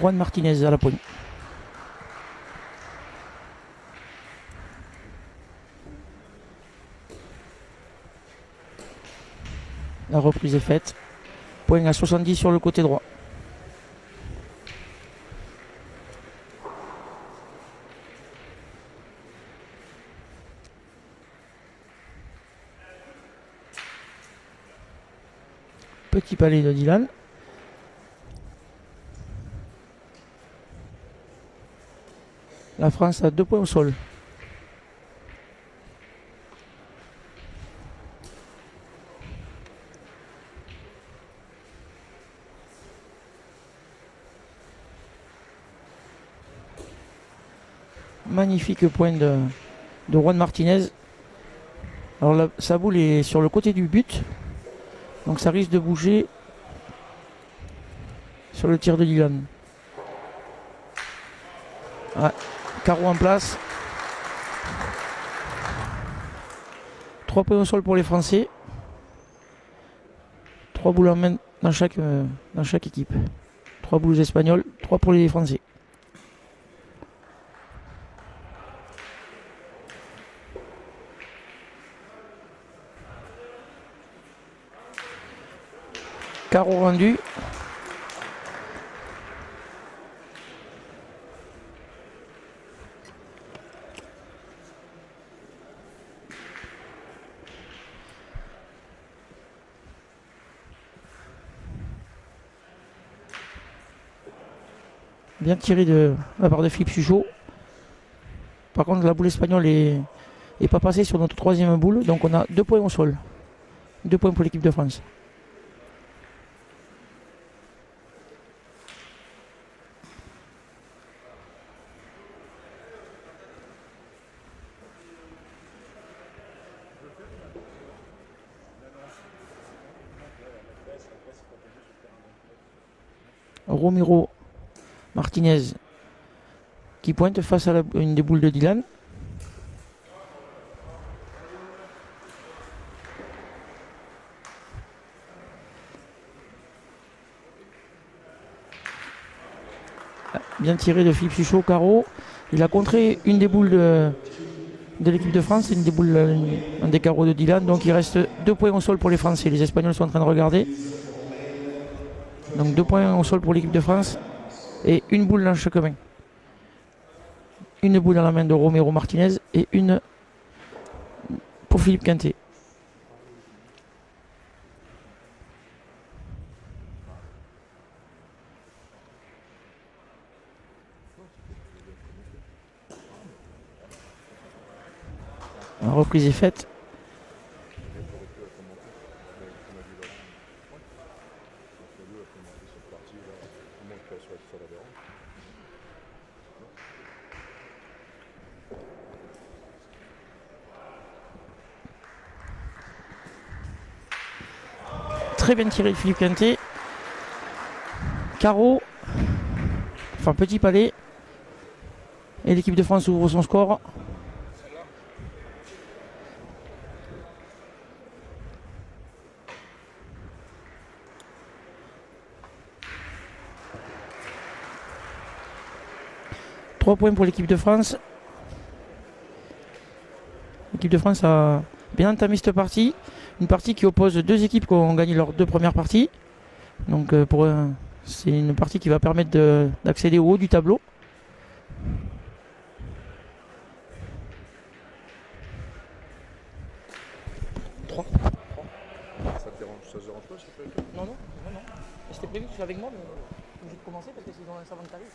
Juan Martinez à la poigne. La reprise est faite. Point à 70 sur le côté droit. Petit palais de Dylan. La France a 2 points au sol. Magnifique point de Juan Martinez. Alors sa boule est sur le côté du but. Donc ça risque de bouger sur le tir de Dylan. Ouais, carreau en place. 3 points au sol pour les Français. 3 boules en main dans chaque équipe. 3 boules espagnoles, 3 pour les Français. Carreau rendu. Bien tiré de la part de Philippe Suchot. Par contre, la boule espagnole est pas passée sur notre troisième boule. Donc on a 2 points au sol. 2 points pour l'équipe de France. Romero Martinez qui pointe face à une des boules de Dylan. Bien tiré de Philippe Suchot au carreau. Il a contré une des boules de l'équipe de France, une des boules, un des carreaux de Dylan. Donc il reste 2 points au sol pour les Français. Les Espagnols sont en train de regarder. Donc 2 points au sol pour l'équipe de France et une boule dans chaque main. Une boule dans la main de Romero Martinez et une pour Philippe Quintet. La reprise est faite. Très bien tiré de Philippe Quintet. Carreau. Enfin petit palais. Et l'équipe de France ouvre son score. Trois points pour l'équipe de France. L'équipe de France a bien entamé cette partie. Une partie qui oppose 2 équipes qui ont gagné leurs 2 premières parties. Donc c'est une partie qui va permettre d'accéder au haut du tableau. Ça te dérange pas, s'il te plaît? Non. C'était prévu que tu sois avec moi, mais obligé de commencer parce que c'est dans un savant de tarif.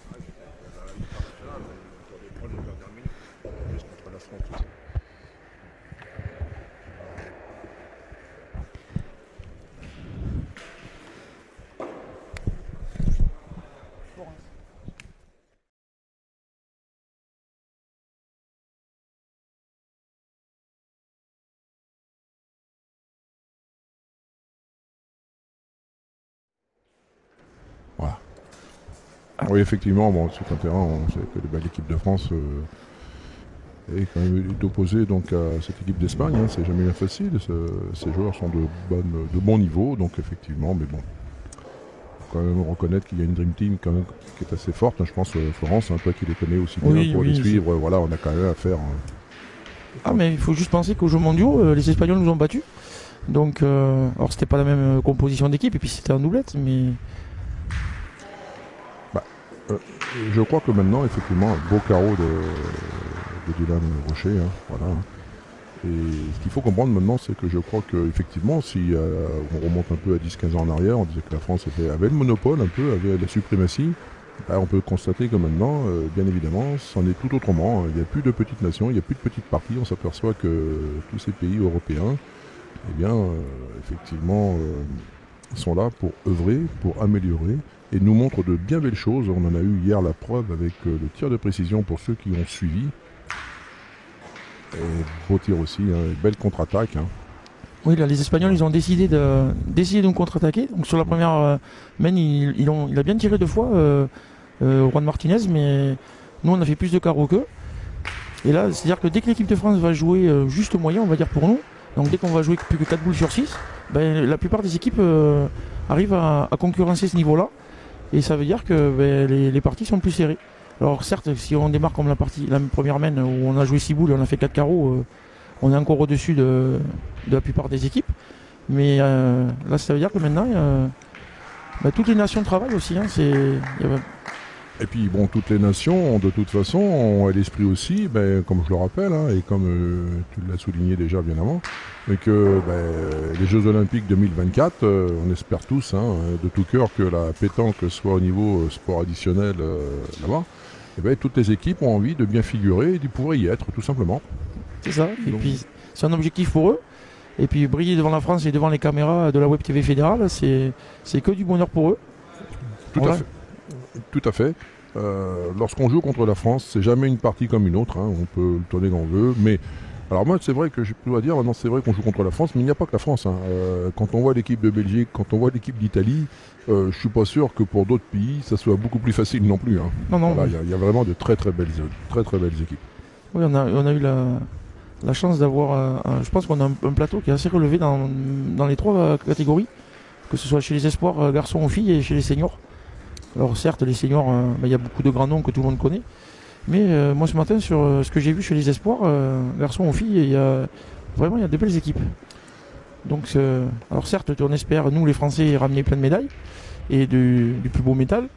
Voilà. Oui, effectivement, bon, sur un terrain, on sait que l'équipe de France est quand même opposée donc à cette équipe d'Espagne. Hein, c'est jamais facile. Ces joueurs sont de bon niveau, donc effectivement, mais bon. quand même reconnaître qu'il y a une Dream Team quand même, qui est assez forte. Je pense, Florence, toi qui les connais aussi bien pour les suivre, voilà, on a quand même à faire. Mais il faut juste penser qu'aux Jeux mondiaux, les Espagnols nous ont battus. Donc, alors c'était pas la même composition d'équipe, et puis c'était en doublette, mais. Je crois que maintenant, effectivement, un beau carreau de Dylan Rocher, voilà. Et ce qu'il faut comprendre maintenant, c'est que je crois qu'effectivement, si on remonte un peu à 10-15 ans en arrière, on disait que la France avait le monopole un peu, avait la suprématie. On peut constater que maintenant, bien évidemment, c'en est tout autrement. Il n'y a plus de petites nations, il n'y a plus de petites parties. On s'aperçoit que tous ces pays européens, effectivement, sont là pour œuvrer, pour améliorer, et nous montrent de bien belles choses. On en a eu hier la preuve avec le tir de précision pour ceux qui ont suivi. Et beau tir aussi, belle contre-attaque. Oui, là, les Espagnols, ils ont décidé de nous contre-attaquer. Donc sur la première main, il a bien tiré 2 fois, Juan Martinez, mais nous, on a fait plus de carreaux qu'eux. Et là, c'est-à-dire que dès que l'équipe de France va jouer juste moyen, on va dire pour nous, donc dès qu'on va jouer plus que 4 boules sur 6, la plupart des équipes arrivent à concurrencer ce niveau-là. Et ça veut dire que les parties sont plus serrées. Alors certes, si on démarre comme la première main où on a joué 6 boules et on a fait 4 carreaux, on est encore au-dessus de la plupart des équipes. Mais là, ça veut dire que maintenant, toutes les nations travaillent aussi. Et puis bon, toutes les nations, de toute façon, ont à l'esprit aussi, comme je le rappelle, et comme tu l'as souligné déjà bien avant, que les Jeux Olympiques 2024, on espère tous de tout cœur que la pétanque soit au niveau sport additionnel là-bas. Toutes les équipes ont envie de bien figurer et de pouvoir y être, tout simplement. C'est ça, et puis c'est un objectif pour eux. Et puis briller devant la France et devant les caméras de la Web TV fédérale, c'est que du bonheur pour eux. Tout à fait. Lorsqu'on joue contre la France, c'est jamais une partie comme une autre. On peut le tourner quand on veut. Mais alors moi, c'est vrai que je peux dire maintenant, c'est vrai qu'on joue contre la France, mais il n'y a pas que la France. Quand on voit l'équipe de Belgique, quand on voit l'équipe d'Italie, je suis pas sûr que pour d'autres pays, ça soit beaucoup plus facile non plus. Non. Il y a vraiment de très très belles équipes. Oui, on a eu la chance d'avoir. Je pense qu'on a un plateau qui est assez relevé dans les 3 catégories, que ce soit chez les espoirs, garçons ou filles, et chez les seniors. Alors certes, les seniors, il y a beaucoup de grands noms que tout le monde connaît. Mais moi ce matin, sur ce que j'ai vu chez les espoirs, garçons ou filles, il y a de belles équipes. Donc, alors certes, on espère, nous les Français, ramener plein de médailles et du plus beau métal.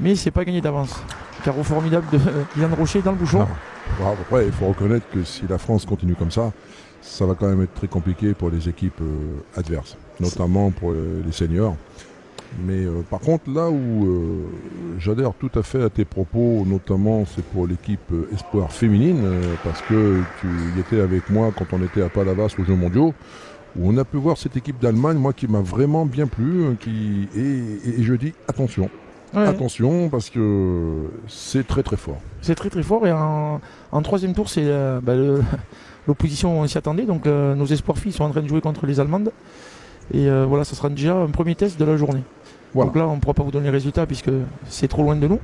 Mais c'est pas gagné d'avance. Carreau formidable de Dylan Rocher dans le bouchon. Après, il faut reconnaître que si la France continue comme ça, ça va quand même être très compliqué pour les équipes adverses, notamment pour les seniors. Mais par contre, là où j'adhère tout à fait à tes propos, notamment c'est pour l'équipe espoir féminine, parce que tu y étais avec moi quand on était à Palavas aux Jeux mondiaux, où on a pu voir cette équipe d'Allemagne, moi qui m'a vraiment bien plu, et je dis attention. Ouais. Attention, parce que c'est très très fort. C'est très très fort, et en 3e tour, c'est l'opposition, on s'y attendait. Donc nos espoirs filles sont en train de jouer contre les Allemandes. Et voilà, ça sera déjà un premier test de la journée. Voilà. Donc là, on ne pourra pas vous donner les résultats puisque c'est trop loin de nous.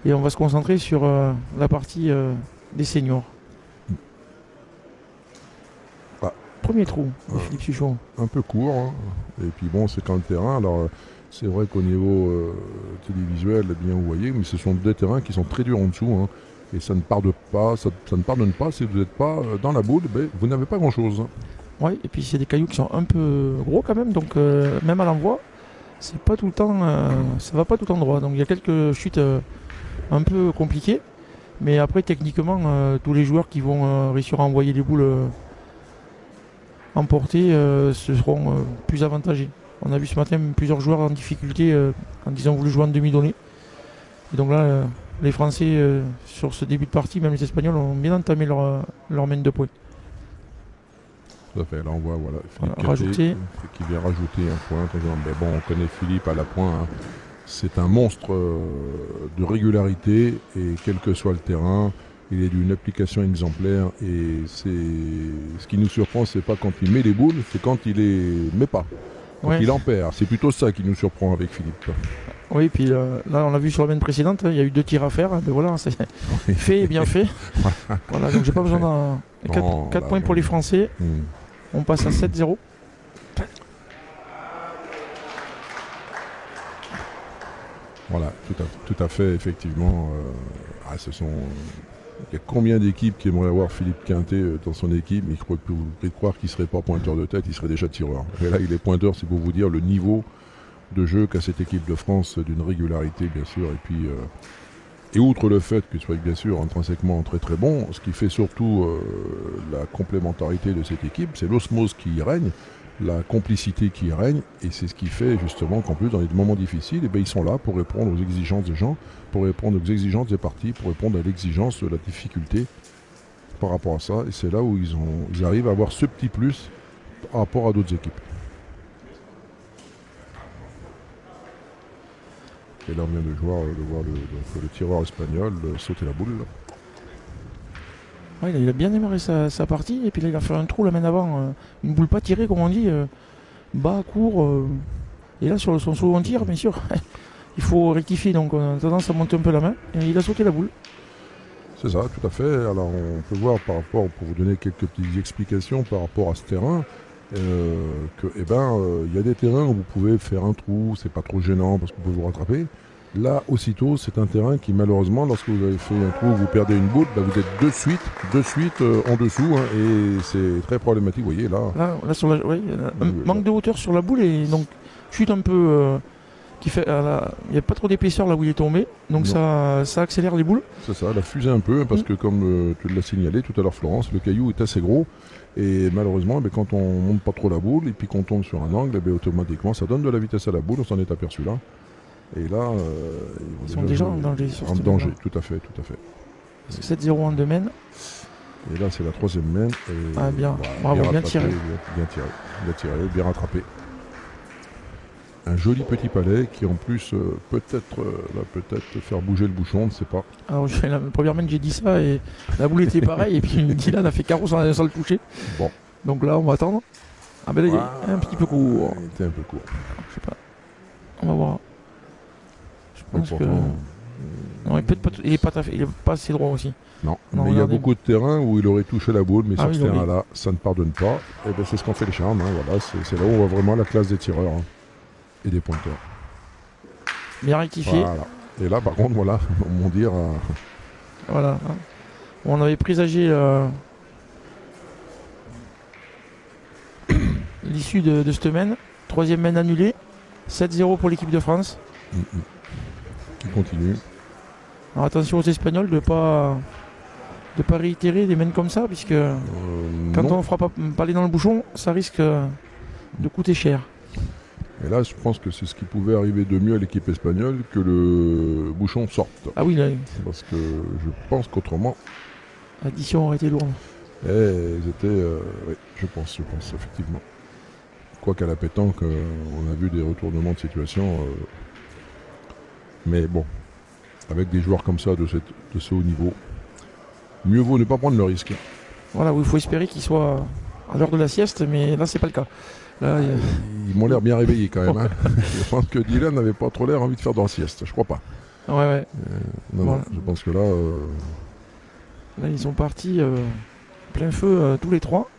Et on va se concentrer sur la partie des seniors. Premier trou de Philippe Suchot. Un peu court. Et puis bon, c'est quand le terrain. Alors c'est vrai qu'au niveau télévisuel, bien vous voyez, mais ce sont des terrains qui sont très durs en dessous. Et ça ne pardonne pas. Ça ne pardonne pas si vous n'êtes pas dans la boule, vous n'avez pas grand-chose. Oui, et puis c'est des cailloux qui sont un peu gros quand même, donc même à l'envoi, c'est pas tout le temps, ça va pas tout le temps droit. Donc il y a quelques chutes un peu compliquées, mais après techniquement, tous les joueurs qui vont réussir à envoyer les boules emportées seront plus avantagés. On a vu ce matin plusieurs joueurs en difficulté quand ils ont voulu jouer en demi-donnée. Et donc là, les Français, sur ce début de partie, même les Espagnols, ont bien entamé leur main de points. Tout à fait, là on voit Philippe Caté, qui vient rajouter un point. Mais bon, on connaît Philippe à la pointe. C'est un monstre de régularité, et quel que soit le terrain, il est d'une application exemplaire. Et ce qui nous surprend, c'est pas quand il met les boules, c'est quand il les met pas. Quand il en perd. C'est plutôt ça qui nous surprend avec Philippe. Oui, puis là on l'a vu sur la main précédente, il y a eu 2 tirs à faire. Mais voilà, c'est fait et bien fait. Voilà, donc j'ai pas besoin d'un 4 points pour les Français. On passe à 7-0. Voilà, tout à fait, effectivement. Il y a combien d'équipes qui aimeraient avoir Philippe Quintet dans son équipe, mais vous pouvez croire qu'il ne serait pas pointeur de tête, il serait déjà tireur. Et là, il est pointeur, c'est pour vous dire le niveau de jeu qu'a cette équipe de France, d'une régularité, bien sûr. Et puis, et outre le fait qu'il soit, bien sûr, intrinsèquement très très bon, ce qui fait surtout la complémentarité de cette équipe, c'est l'osmose qui y règne, la complicité qui y règne, et c'est ce qui fait justement qu'en plus dans les moments difficiles, ils sont là pour répondre aux exigences des gens, pour répondre aux exigences des partis, pour répondre à l'exigence de la difficulté par rapport à ça, et c'est là où ils arrivent à avoir ce petit plus par rapport à d'autres équipes. Et là on vient de voir le tireur espagnol sauter la boule. Ouais, il a bien démarré sa partie, et puis là il a fait un trou la main avant, une boule pas tirée comme on dit, bas, court, et là sur son second tir, bien sûr, il faut rectifier, donc on a tendance à monter un peu la main, et il a sauté la boule. C'est ça, tout à fait. Alors on peut voir par rapport, pour vous donner quelques petites explications par rapport à ce terrain, il y a des terrains où vous pouvez faire un trou, c'est pas trop gênant parce que vous pouvez vous rattraper. Là, aussitôt, c'est un terrain qui, malheureusement, lorsque vous avez fait un trou, vous perdez une boule, vous êtes de suite en dessous, hein, et c'est très problématique. Vous voyez, là sur manque de hauteur sur la boule, et donc chute un peu, qui fait, il n'y a pas trop d'épaisseur là où il est tombé, donc ça accélère les boules. C'est ça, elle a fusé un peu, parce que comme tu l'as signalé tout à l'heure, Florence, le caillou est assez gros, et malheureusement, quand on monte pas trop la boule, et puis qu'on tombe sur un angle, automatiquement, ça donne de la vitesse à la boule, on s'en est aperçu là. Et là, ils sont déjà en danger. En danger, tout à fait. 7-0 en 2 mènes. Et là, c'est la 3e main. Bien, bravo, bien tiré. Bien tiré, bien rattrapé. Un joli petit palais qui, en plus, peut-être va peut-être faire bouger le bouchon, on ne sait pas. Alors, la première main, j'ai dit ça, et la boule était pareille, et puis Dylan a fait carreau sans le toucher. Bon. Donc là, on va attendre. Ah ben là, il est un petit peu court. Il était un peu court. Je sais pas. On va voir. Je pense que... Non, il est pas assez droit aussi. Non, mais il y a beaucoup de terrains où il aurait touché la boule, mais sur ce terrain-là, ça ne pardonne pas. Et c'est ce qu'on fait les charmes. Hein, voilà, c'est là où on voit vraiment la classe des tireurs et des pointeurs. Bien rectifié. Voilà. Et là, par contre, voilà, mon dire. Voilà. On avait présagé l'issue de cette semaine. 3e main annulée. 7-0 pour l'équipe de France. Qui continue. Alors attention aux Espagnols de pas réitérer des mains comme ça, puisque quand on ne fera pas aller dans le bouchon, ça risque de coûter cher. Et là, je pense que c'est ce qui pouvait arriver de mieux à l'équipe espagnole, que le bouchon sorte. Ah oui, là. Parce que je pense qu'autrement... L'addition aurait été lourde. Ils étaient... oui, je pense, effectivement. Quoiqu'à la pétanque, on a vu des retournements de situation... mais bon, avec des joueurs comme ça, de ce haut niveau, mieux vaut ne pas prendre le risque. Voilà, il faut espérer qu'ils soient à l'heure de la sieste, mais là, c'est pas le cas. Là, ils m'ont l'air bien réveillés quand même. Hein. Je pense que Dylan n'avait pas trop l'air envie de faire dans la sieste, je crois pas. Ouais. Non, je pense que là... Là, ils sont partis plein feu tous les trois.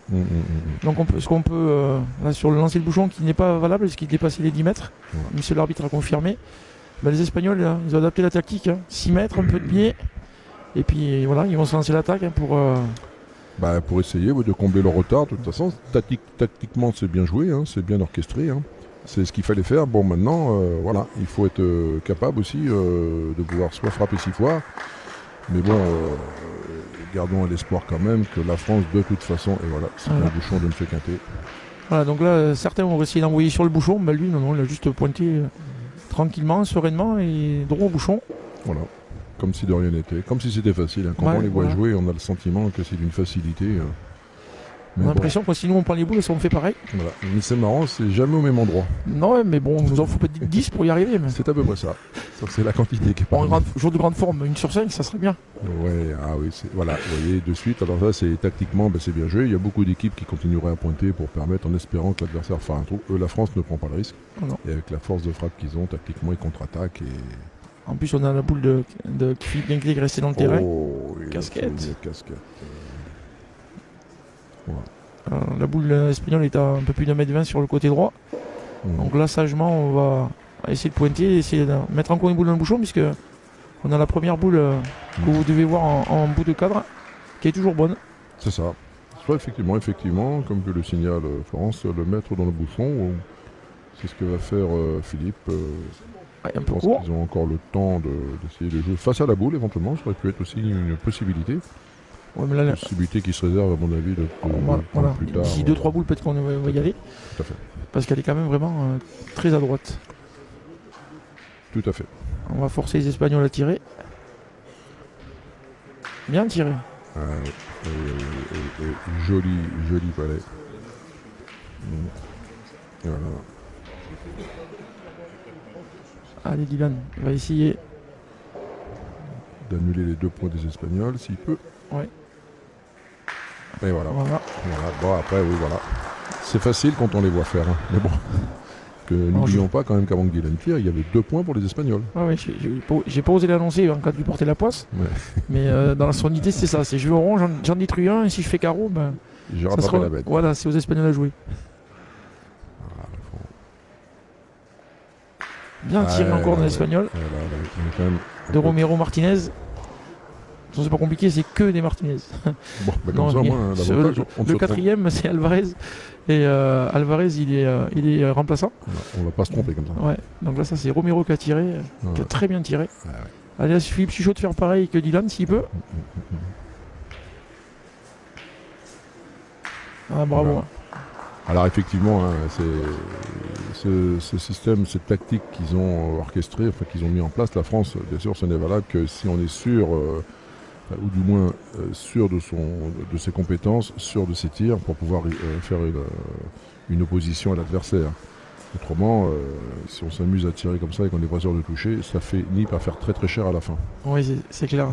Donc ce qu'on peut, là, sur le lancer de bouchon qui n'est pas valable, parce qu'il dépassait les 10 mètres, monsieur l'arbitre a confirmé. Les Espagnols, là, ils ont adapté la tactique, 6 mètres, un peu de pied, et puis voilà, ils vont se lancer l'attaque pour essayer de combler le retard. De toute façon, tactiquement, c'est bien joué, c'est bien orchestré. C'est ce qu'il fallait faire. Bon, maintenant, voilà, il faut être capable aussi de pouvoir soit frapper 6 fois, mais bon, gardons à l'espoir quand même que la France, de toute façon, et voilà, c'est un bouchon de M. Quintet. Voilà, donc là, certains vont essayer d'envoyer sur le bouchon, mais lui, non, il a juste pointé... tranquillement, sereinement et droit au bouchon. Voilà, comme si de rien n'était, comme si c'était facile. Quand on les voit jouer, on a le sentiment que c'est d'une facilité. On a l'impression que sinon on prend les boules et ça on fait pareil. Voilà. Mais c'est marrant, c'est jamais au même endroit. Non, mais bon, nous en faut peut-être 10 pour y arriver. Mais... C'est à peu près ça. C'est la quantité qui est pas. Jour de grande forme, 1 sur 5, ça serait bien. Ouais, voilà, vous voyez, de suite. Alors ça, c'est tactiquement, c'est bien joué. Il y a beaucoup d'équipes qui continueraient à pointer pour permettre, en espérant que l'adversaire fasse un trou. La France ne prend pas le risque. Non. Et avec la force de frappe qu'ils ont, tactiquement, ils contre-attaquent. En plus, on a la boule de Philippe Guinguet qui est restée dans le terrain. Casquette. Voilà. La boule espagnole est à un peu plus d'1,20 m sur le côté droit. Donc là, sagement, on va essayer de pointer, essayer de mettre encore une boule dans le bouchon, puisque on a la première boule que vous devez voir en bout de cadre, qui est toujours bonne. C'est ça. Soit effectivement, comme que le signale Florence, le mettre dans le bouchon, c'est ce que va faire Philippe. Ouais, un Je peu pense court. qu'ils ont encore le temps d'essayer de jouer face à la boule, éventuellement. Ça aurait pu être aussi une possibilité. Ouais, mais là, Une possibilité qui se réserve, à mon avis, de voilà. plus tard. D'ici 2-3 boules, peut-être qu'on va y aller. Tout à fait. Parce qu'elle est quand même vraiment très à droite. Tout à fait. On va forcer les Espagnols à tirer. Bien tiré. Joli palais. Voilà. Allez, Dylan, il va essayer. D'annuler les 2 points des Espagnols, s'il peut. Ouais. Et voilà. Voilà. Bon, après, oui, voilà. C'est facile quand on les voit faire. Hein. Mais bon, n'oublions pas quand même qu'avant que Dylan tire, il y avait 2 points pour les Espagnols. Ouais, j'ai pas osé l'annoncer en cas de lui porter la poisse. Ouais. Mais dans son idée, c'est ça. C'est je vais au rond, j'en détruis un, et si je fais carreau, ben, J'ai ça rattrapé sera, la bête. voilà, c'est aux Espagnols à jouer. Voilà, Bien tiré encore dans l'Espagnol. Voilà, on est quand même De Romero Martinez. C'est pas compliqué, c'est que des Martinez. Bon, bah Non, comme ça, mais moi, l'avantage, on se le quatrième, c'est Alvarez. Et Alvarez, il est remplaçant. on va pas se tromper comme ça. Ouais. Donc là, ça, c'est Romero qui a tiré, qui a très bien tiré. Ouais. Allez, là, Philippe Chuchot de faire pareil que Dylan, s'il peut. Ah, bravo. Voilà. Alors effectivement, hein, ce système, cette tactique qu'ils ont orchestrée, enfin qu'ils ont mis en place, la France, bien sûr, ce n'est valable que si on est sûr, ou du moins sûr de ses compétences, sûr de ses tirs, pour pouvoir faire une opposition à l'adversaire. Autrement, si on s'amuse à tirer comme ça et qu'on n'est pas sûr de toucher, ça finit par faire très très cher à la fin. Oui, c'est clair.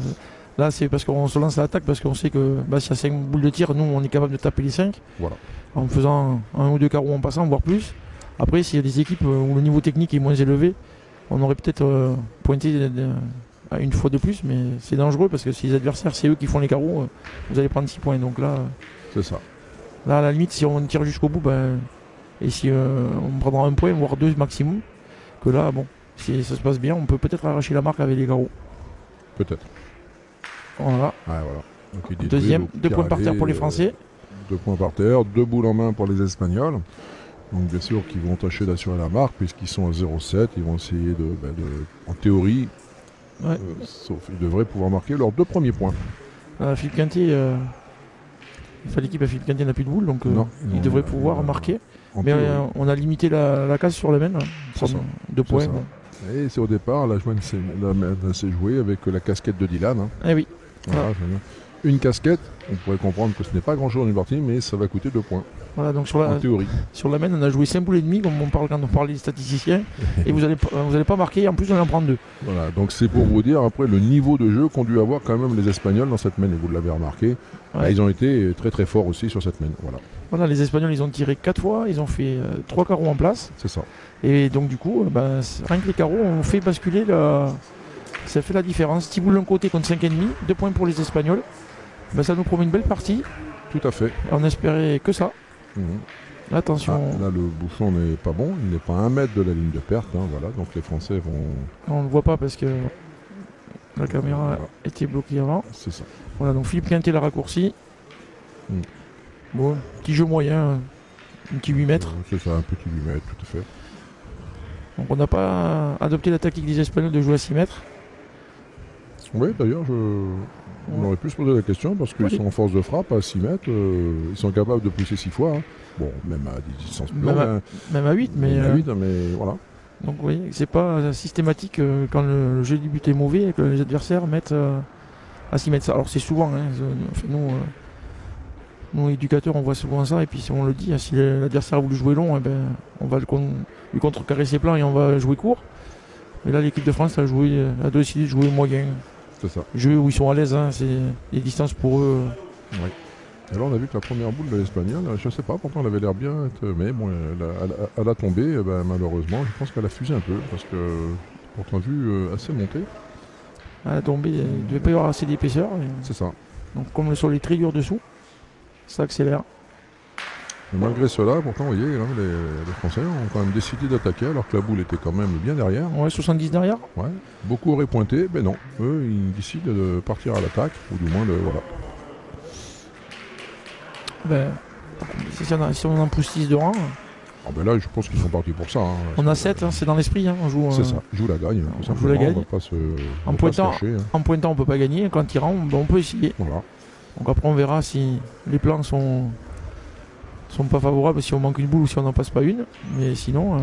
Là, c'est parce qu'on se lance à l'attaque, parce qu'on sait que s'il y a 5 boules de tir, nous, on est capable de taper les 5. Voilà. En faisant un ou deux carreaux en passant, voire plus. Après, s'il y a des équipes où le niveau technique est moins élevé, on aurait peut-être pointé à une fois de plus, mais c'est dangereux parce que si les adversaires, c'est eux qui font les carreaux, vous allez prendre 6 points. Donc là, c'est ça. Là, à la limite, si on tire jusqu'au bout, et si on prendra un point, voire 2 maximum, que là, bon, si ça se passe bien, on peut peut-être arracher la marque avec les carreaux. Peut-être. Voilà. Ah, voilà. Donc, Deuxième, 2 points par terre pour les Français. 2 points par terre, 2 boules en main pour les Espagnols. Donc bien sûr qu'ils vont tâcher d'assurer la marque puisqu'ils sont à 0,7. Ils vont essayer en théorie, sauf ils devraient pouvoir marquer leurs 2 premiers points. Philippe Quintier, l'équipe à Philippe Quintier n'a plus de boules, donc il devrait pouvoir marquer. Mais on a limité la case sur la main, 2 points. Bon. Et c'est au départ, la main s'est jouée avec la casquette de Dylan. Hein. Eh oui. Voilà, une casquette, on pourrait comprendre que ce n'est pas grand chose dans une partie, mais ça va coûter 2 points. Voilà, donc en théorie. Sur la main, on a joué 5 boules et demi, comme on parle quand on parle des statisticiens, et vous allez pas marquer, en plus on en prend 2. Voilà, donc c'est pour vous dire après le niveau de jeu qu'ont dû avoir quand même les Espagnols dans cette main, et vous l'avez remarqué. Ouais. Ils ont été très très forts aussi sur cette main. Voilà, les Espagnols, ils ont tiré 4 fois, ils ont fait 3 carreaux en place. C'est ça. Et donc du coup, rien que les carreaux ont fait basculer ça fait la différence. 6 boules d'un côté contre 5,5, 2 points pour les Espagnols. Ça nous promet une belle partie. Tout à fait. On espérait que ça. Attention. Là, le bouchon n'est pas bon. Il n'est pas à 1 mètre de la ligne de perte. Hein, voilà. Donc les Français vont... On ne le voit pas parce que la caméra était bloquée avant. C'est ça. Voilà, donc Philippe Quintet l'a raccourci. Bon, petit jeu moyen. Un petit 8 mètres. C'est ça, un petit 8 mètres, tout à fait. Donc on n'a pas adopté la tactique des Espagnols de jouer à 6 mètres. Oui, d'ailleurs, on aurait pu se poser la question parce qu'ils sont en force de frappe à 6 mètres. Ils sont capables de pousser 6 fois. Hein. Bon, même à des distances plus longues. Même à 8, mais... à 8, mais voilà. Donc oui, c'est pas systématique quand le jeu du but est mauvais et que les adversaires mettent à 6 mètres. Alors c'est souvent, hein, nous éducateurs, on voit souvent ça, et puis si on le dit, si l'adversaire a voulu jouer long, on va lui contrecarrer ses plans et on va jouer court. Mais là, l'équipe de France a décidé de jouer moyen. C'est ça. Jeu où ils sont à l'aise, hein, c'est des distances pour eux. Oui. Alors on a vu que la première boule de l'Espagnol, je ne sais pas, pourtant elle avait l'air bien, mais bon, elle a tombé, malheureusement, je pense qu'elle a fusé un peu, parce que pourtant vu assez montée. Elle a tombé, il ne devait pas y avoir assez d'épaisseur. C'est ça. Donc comme le sol est très dur dessous, ça accélère. Mais malgré cela, pourtant, vous voyez, hein, les Français ont quand même décidé d'attaquer alors que la boule était quand même bien derrière. Ouais, 70 derrière. Ouais. Beaucoup auraient pointé, mais non. Eux, ils décident de partir à l'attaque, ou du moins de. Voilà. Ben, si on en pousse 6 de rang, Ah ben là, je pense qu'ils sont partis pour ça. Hein. on a 7, hein, c'est dans l'esprit. Hein, on joue, C'est ça, joue la gagne. on joue la gagne. On va pas se, En on va pas se pointant, cacher, hein. en pointant, on peut pas gagner. Quand tirant, on peut essayer. Voilà. Donc après, on verra si les plans sont pas favorables, si on manque une boule ou si on n'en passe pas une. Mais sinon,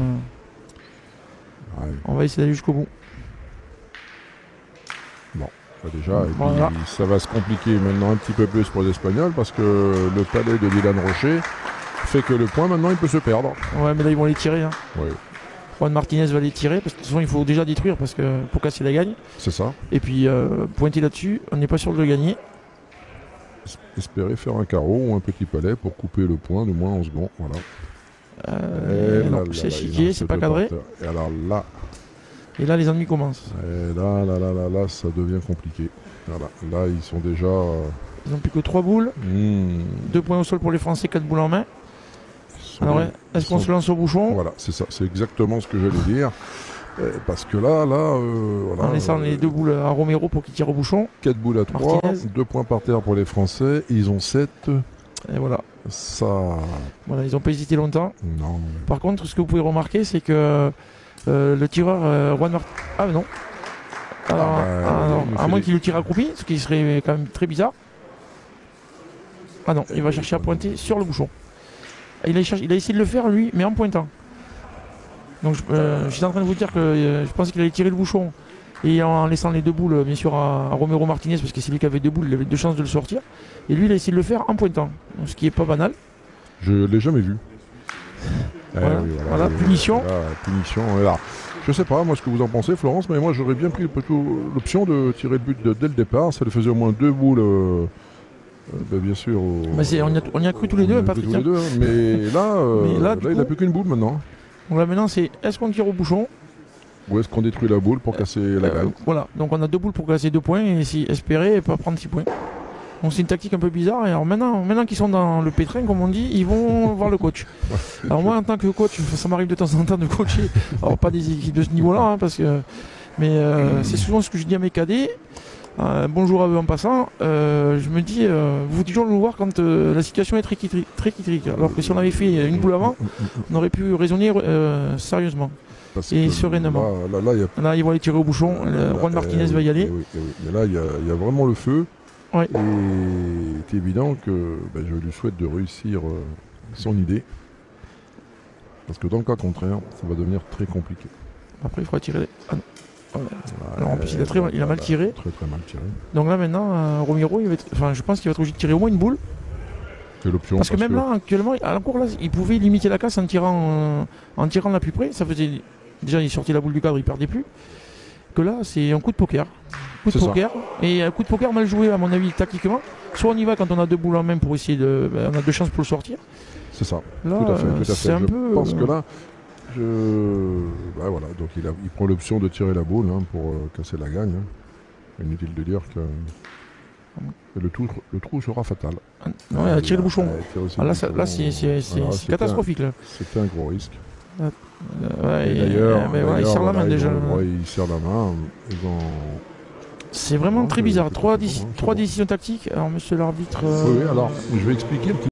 Ouais. on va essayer d'aller jusqu'au bout. Bah déjà, et puis, Voilà. ça va se compliquer maintenant un petit peu plus pour les Espagnols parce que le palais de Dylan Rocher fait que le point maintenant il peut se perdre. Ouais, mais là, ils vont les tirer. Hein. Oui, Juan Martinez va les tirer parce que de toute façon, il faut déjà détruire pour casser la gagne. c'est ça. Et puis, pointer là-dessus, on n'est pas sûr de le gagner. Espérer faire un carreau ou un petit palais pour couper le point, du moins en second. Voilà. Et Non, là, c'est il chiqué, en c'est fait pas deux cadré. par terre. Et alors là, Les ennuis commencent. là, ça devient compliqué. Voilà. Là, ils sont déjà. Ils n'ont plus que 3 boules. 2 points au sol pour les Français, 4 boules en main. Alors, est-ce qu'on se lance au bouchon? Voilà, c'est ça. C'est exactement ce que j'allais dire. Parce que là, voilà, En laissant les 2 boules à Romero pour qu'il tire au bouchon. 4 boules à 3, Martinez. 2 points par terre pour les Français. Ils ont 7. Et voilà. Ça. Voilà, ils n'ont pas hésité longtemps. Non. Par contre, ce que vous pouvez remarquer, c'est que le tireur Juan Martinez. Ah non. Alors, à moins qu'il le tire accroupi, ce qui serait quand même très bizarre. Ah non, il va chercher à pointer sur le bouchon. Il a essayé de le faire lui, mais en pointant. Donc j'étais en train de vous dire que je pensais qu'il allait tirer le bouchon et en laissant les 2 boules bien sûr à Romero Martinez parce que c'est lui qui avait 2 boules, il avait 2 chances de le sortir. Et lui il a essayé de le faire en pointant, donc, ce qui est pas banal. Je l'ai jamais vu. Voilà, voilà, punition. Punition. Voilà. Je sais pas, moi, ce que vous en pensez, Florence, mais moi, j'aurais bien pris plutôt l'option de tirer le but dès le départ. Ça lui faisait au moins 2 boules, bien sûr. On y a cru tous les deux, Patrick. Tous les deux, hein. Mais là, là, il n'a plus qu'une boule maintenant. Donc là maintenant c'est est-ce qu'on tire au bouchon ou est-ce qu'on détruit la boule pour casser la gagne. Voilà, donc on a 2 boules pour casser 2 points et espérer et pas prendre 6 points. Donc c'est une tactique un peu bizarre. Et alors maintenant qu'ils sont dans le pétrin, comme on dit, ils vont voir le coach. Alors moi en tant que coach, ça m'arrive de temps en temps de coacher. Alors pas des équipes de ce niveau-là, hein, mais c'est souvent ce que je dis à mes cadets. Bonjour à eux en passant. Je me dis, vous toujours nous voir quand la situation est très critique. Alors que si on avait fait une boule avant, on aurait pu raisonner sérieusement et sereinement. Là, ils vont aller tirer au bouchon. Juan Martinez va y aller. Oui. Mais là, il y a vraiment le feu. Ouais. Et c'est évident que je lui souhaite de réussir son idée. Parce que dans le cas contraire, ça va devenir très compliqué. Après, il faudra tirer. Ah non. Alors, en plus, il a mal tiré. Très mal tiré. Donc là, maintenant, Romero, je pense qu'il va être obligé de tirer au moins une boule. C'est l'option. Parce que même là, actuellement, à la cour, là, il pouvait limiter la casse en tirant la plus près. Ça faisait. Déjà, il sortait la boule du cadre, il perdait plus. Que là, c'est un coup de poker. Et un coup de poker mal joué, à mon avis, tactiquement. Soit on y va quand on a 2 boules en main pour essayer de. On a 2 chances pour le sortir. C'est ça. Là, tout à fait. c'est un peu. Je pense que là. Voilà, donc il prend l'option de tirer la boule pour casser la gagne. Inutile de dire que le trou sera fatal. Non, il a tiré le bouchon. Là, c'est catastrophique. C'était un gros risque. D'ailleurs, il serre la main déjà. Il serre la main. C'est vraiment très bizarre. 3 décisions tactiques. Alors, monsieur l'arbitre. Oui, alors je vais expliquer un petit